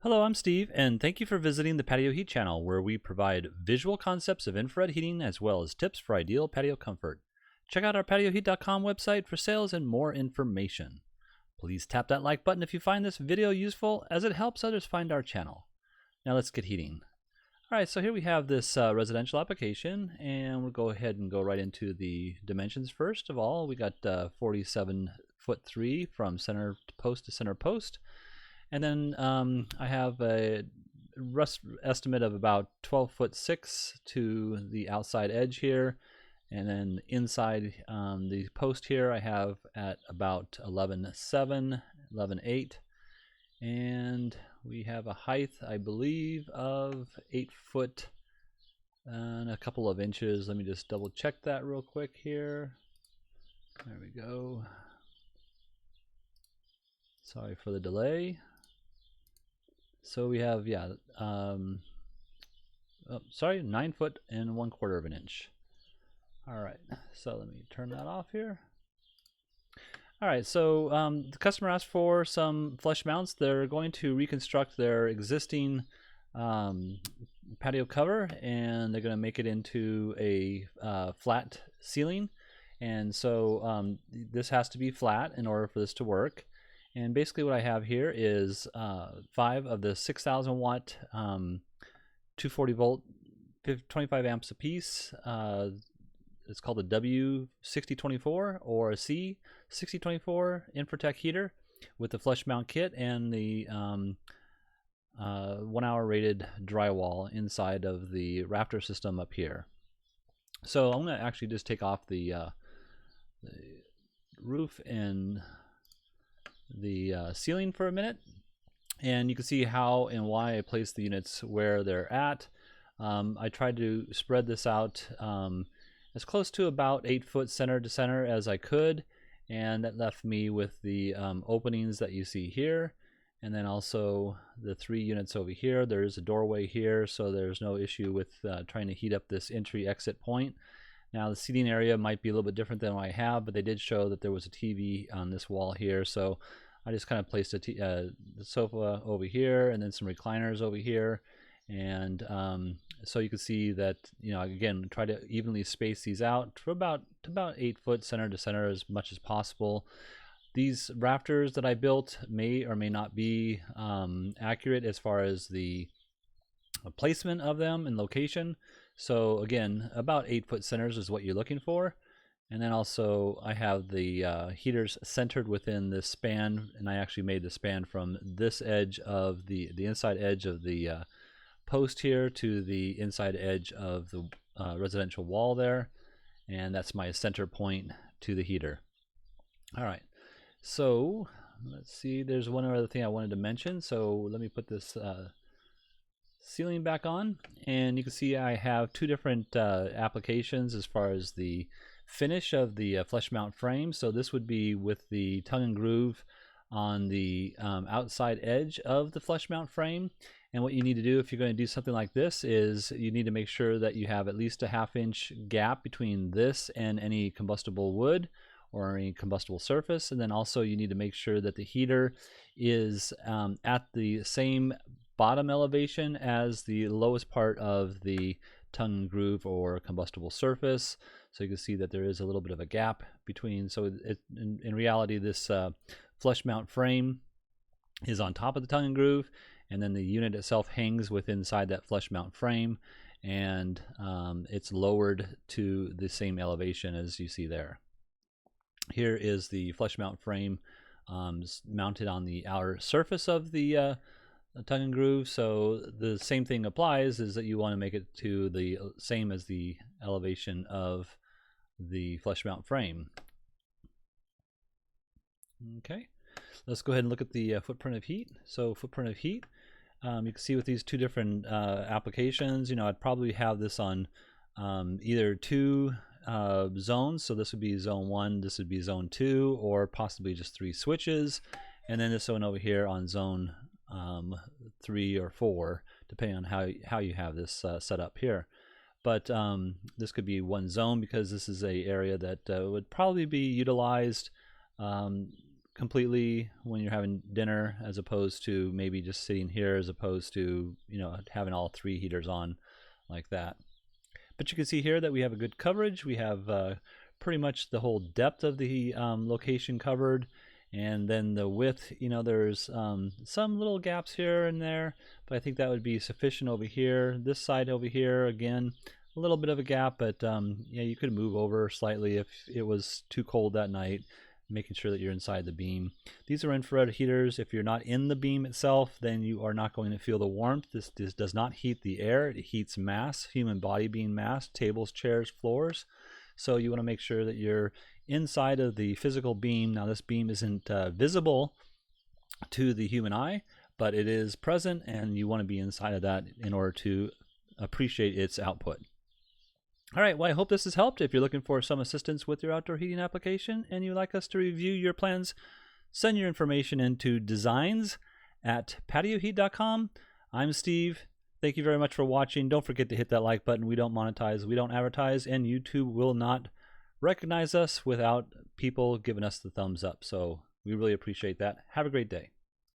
Hello, I'm Steve, and thank you for visiting the Patio Heat channel, where we provide visual concepts of infrared heating as well as tips for ideal patio comfort. Check out our patioheat.com website for sales and more information. Please tap that like button if you find this video useful, as it helps others find our channel. Now let's get heating. Alright, so here we have this residential application, and we'll go ahead and go right into the dimensions. First of all, we got 47'3" from center post to center post. And then I have a rough estimate of about 12'6" to the outside edge here. And then inside the post here I have at about 11'7", 11'8". And we have a height, I believe, of 8 foot and a couple of inches. Let me just double check that real quick here. There we go. Sorry for the delay. So we have, 9 foot and 1/4 of an inch. All right, so let me turn that off here. All right, so the customer asked for some flush mounts. They're going to reconstruct their existing patio cover, and they're going to make it into a flat ceiling. And so this has to be flat in order for this to work. And basically what I have here is 5 of the 6,000 watt 240 volt 25 amps a piece. It's called a W6024 or a C6024 Infratech heater with the flush mount kit and the 1 hour rated drywall inside of the rafter system up here. So I'm going to actually just take off the roof and the ceiling for a minute, and you can see how and why I placed the units where they're at. I tried to spread this out as close to about 8 foot center to center as I could, and that left me with the openings that you see here, and then also the 3 units over here. There's a doorway here, so there's no issue with trying to heat up this entry exit point. Now the seating area might be a little bit different than what I have, but they did show that there was a TV on this wall here, so I just kind of placed the sofa over here and then some recliners over here. And so you can see that, again, try to evenly space these out for about 8 foot center to center as much as possible. These rafters that I built may or may not be accurate as far as the placement of them and location. So again, about 8 foot centers is what you're looking for. And then also I have the heaters centered within this span, and I actually made the span from this edge of the inside edge of the post here to the inside edge of the residential wall there, and that's my center point to the heater. All right, so let's see, there's one other thing I wanted to mention. So let me put this ceiling back on, and you can see I have 2 different applications as far as the finish of the flush mount frame. So this would be with the tongue and groove on the outside edge of the flush mount frame. And what you need to do if you're going to do something like this is you need to make sure that you have at least a 1/2 inch gap between this and any combustible wood or any combustible surface. And then also you need to make sure that the heater is at the same bottom elevation as the lowest part of the tongue and groove or combustible surface. So you can see that there is a little bit of a gap between. So in reality, this flush mount frame is on top of the tongue and groove, and then the unit itself hangs inside that flush mount frame, and it's lowered to the same elevation as you see there. Here is the flush mount frame mounted on the outer surface of the tongue and groove. So the same thing applies, is that you want to make it to the same as the elevation of the flush mount frame. Okay, let's go ahead and look at the footprint of heat. So footprint of heat, you can see with these 2 different applications, I'd probably have this on either 2 zones. So this would be zone 1, this would be zone 2, or possibly just 3 switches, and then this one over here on zone 3 or 4, depending on how you have this set up here. But this could be 1 zone, because this is a area that would probably be utilized completely when you're having dinner, as opposed to maybe just sitting here, as opposed to, you know, having all 3 heaters on like that. But you can see here that we have a good coverage. We have pretty much the whole depth of the location covered, and then the width, you know, there's some little gaps here and there, but I think that would be sufficient over here. This side over here, again, a little bit of a gap, but yeah, you could move over slightly if it was too cold that night, making sure that you're inside the beam. These are infrared heaters. If you're not in the beam itself, then you are not going to feel the warmth. This does not heat the air. It heats mass, human body being mass, tables, chairs, floors. So you want to make sure that you're inside of the physical beam. Now this beam isn't visible to the human eye, but it is present, and you want to be inside of that in order to appreciate its output. All right, well, I hope this has helped. If you're looking for some assistance with your outdoor heating application and you'd like us to review your plans, send your information into designs@patioheat.com. I'm Steve. Thank you very much for watching. Don't forget to hit that like button. We don't monetize, we don't advertise, and YouTube will not recognize us without people giving us the thumbs up. So we really appreciate that. Have a great day.